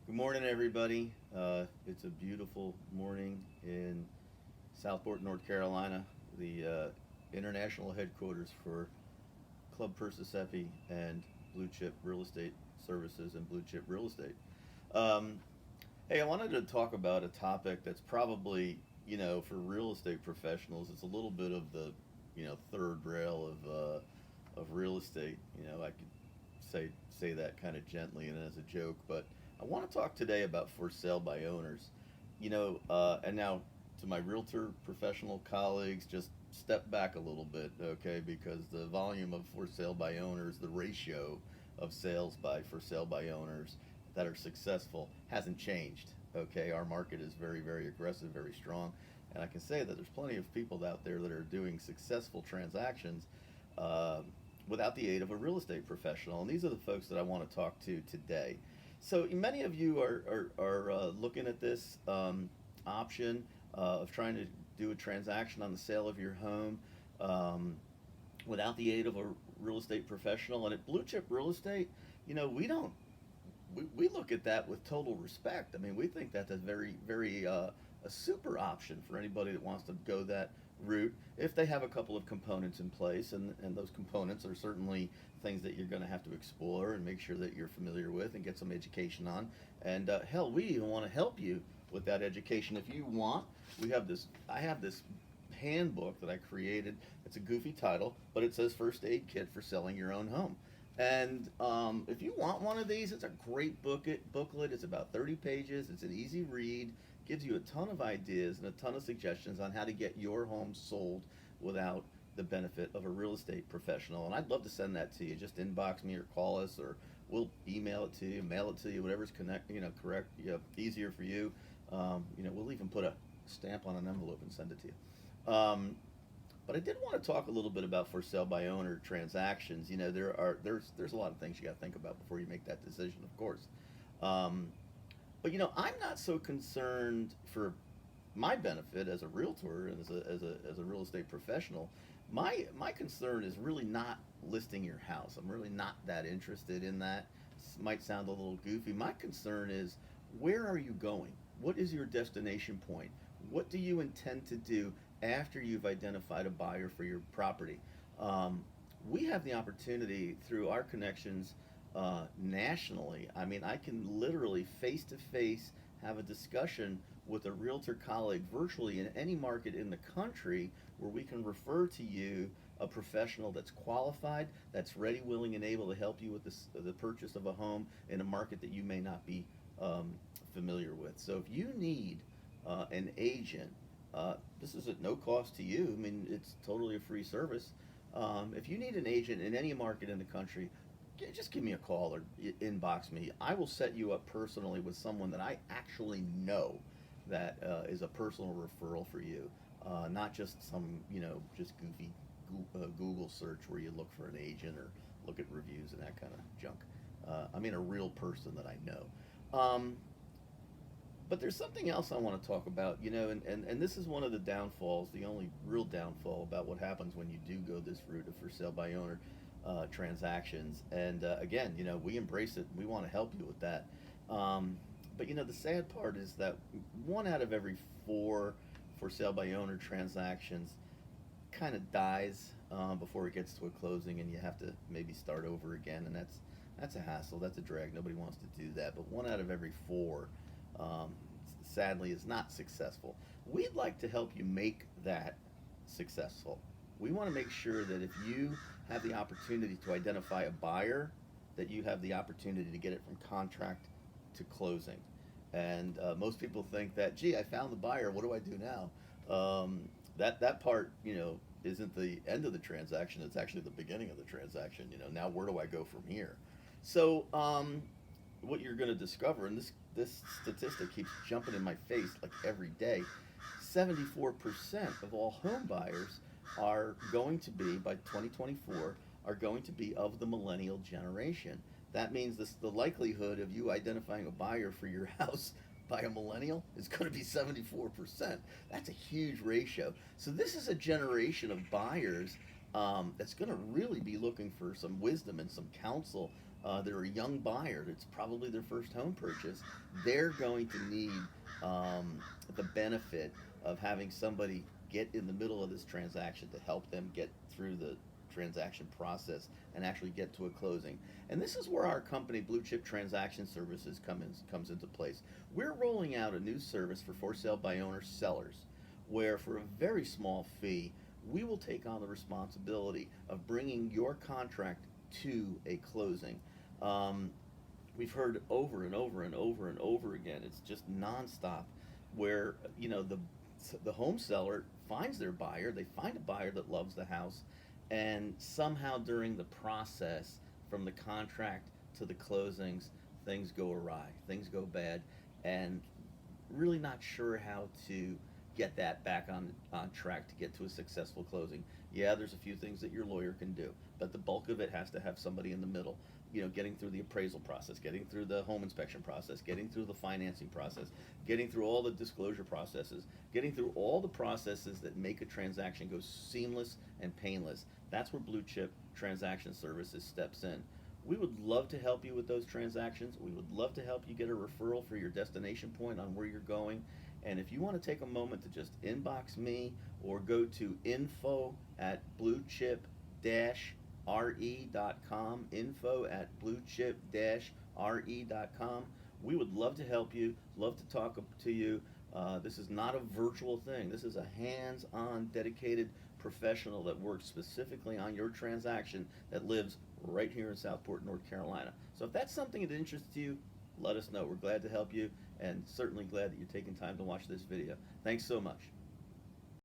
Good morning, everybody. It's a beautiful morning in Southport, North Carolina, the international headquarters for Club Persesepi and Blue Chip Real Estate Services and Blue Chip Real Estate. Um, hey, I wanted to talk about a topic that's probably, for real estate professionals, it's a little bit of the, third rail of real estate. I could say that kind of gently and as a joke, but I want to talk today about for sale by owners. And now to my realtor professional colleagues, just step back a little bit, okay? Because the volume of for sale by owners, the ratio of sales by for sale by owners that are successful hasn't changed. Okay, our market is very, very aggressive, very strong, and I can say that there's plenty of people out there that are doing successful transactions uh, without the aid of a real estate professional. And these are the folks that I want to talk to today. So many of you are looking at this option of trying to do a transaction on the sale of your home um, without the aid of a real estate professional. And at Blue Chip Real Estate, we don't we look at that with total respect. I mean, we think that's a very, very a super option for anybody that wants to go that route if they have a couple of components in place, and those components are certainly things that you're going to have to explore and make sure that you're familiar with and get some education on. And hell, we even want to help you with that education if you want. I have this handbook that I created. It's a goofy title, but it says First Aid Kit for Selling Your Own Home. And if you want one of these, it's a great booklet. It's about 30 pages. It's an easy read. Gives you a ton of ideas and a ton of suggestions on how to get your home sold without the benefit of a real estate professional. And I'd love to send that to you. Just inbox me or call us, or we'll email it to you, mail it to you, whatever's correct, easier for you. We'll even put a stamp on an envelope and send it to you. But I did want to talk a little bit about for sale by owner transactions. There's a lot of things you got to think about before you make that decision, of course. Um, but I'm not so concerned for my benefit as a realtor and as a real estate professional. My concern is really not listing your house. I'm really not that interested in that. This might sound a little goofy. My concern is, where are you going? What is your destination point? What do you intend to do after you've identified a buyer for your property? Um, we have the opportunity through our connections nationally. I mean, I can literally face to face have a discussion with a realtor colleague virtually in any market in the country, where we can refer to you a professional that's qualified, that's ready, willing, and able to help you with the purchase of a home in a market that you may not be um, familiar with. So if you need an agent, this is at no cost to you. I mean, it's totally a free service. If you need an agent in any market in the country, just give me a call or inbox me. I will set you up personally with someone that I actually know that is a personal referral for you, not just some, just goofy Google search where you look for an agent or look at reviews and that kind of junk. I mean, a real person that I know. But there's something else I want to talk about, and this is one of the downfalls, the only real downfall about what happens when you do go this route of for sale by owner transactions. And again, we embrace it. We want to help you with that. But the sad part is that one out of every four for sale by owner transactions kind of dies before it gets to a closing, and you have to maybe start over again, and that's a hassle. That's a drag. Nobody wants to do that. But one out of every four, um, sadly, is not successful. We'd like to help you make that successful. We want to make sure that if you have the opportunity to identify a buyer, that you have the opportunity to get it from contract to closing. And most people think that, gee, I found the buyer. What do I do now? That part, isn't the end of the transaction. It's actually the beginning of the transaction. Now where do I go from here? So what you're going to discover, and this statistic keeps jumping in my face like every day, 74% of all home buyers are going to be, by 2024, are going to be of the millennial generation. That means the likelihood of you identifying a buyer for your house by a millennial is going to be 74%. That's a huge ratio. So this is a generation of buyers that's going to really be looking for some wisdom and some counsel they're a young buyer, it's probably their first home purchase, they're going to need the benefit of having somebody get in the middle of this transaction to help them get through the transaction process and actually get to a closing. And this is where our company, Blue Chip Transaction Services, comes into place. We're rolling out a new service for sale by owner sellers, where for a very small fee, we will take on the responsibility of bringing your contract to a closing. Um, we've heard over and over and over and over again, it's just nonstop, where the home seller finds their buyer, they find a buyer that loves the house, and somehow during the process, from the contract to the closings, things go awry, things go bad, and really not sure how to get that back on track to get to a successful closing. Yeah, there's a few things that your lawyer can do, but the bulk of it has to have somebody in the middle. Getting through the appraisal process, getting through the home inspection process, getting through the financing process, getting through all the disclosure processes, getting through all the processes that make a transaction go seamless and painless. That's where Blue Chip Transaction Services steps in. We would love to help you with those transactions. We would love to help you get a referral for your destination point on where you're going. And if you want to take a moment to just inbox me or go to info at bluechip-re.com, info at bluechip-re.com. We would love to help you, love to talk to you. This is not a virtual thing. This is a hands-on, dedicated professional that works specifically on your transaction that lives right here in Southport, North Carolina. So if that's something that interests you, let us know. We're glad to help you, and certainly glad that you're taking time to watch this video. Thanks so much.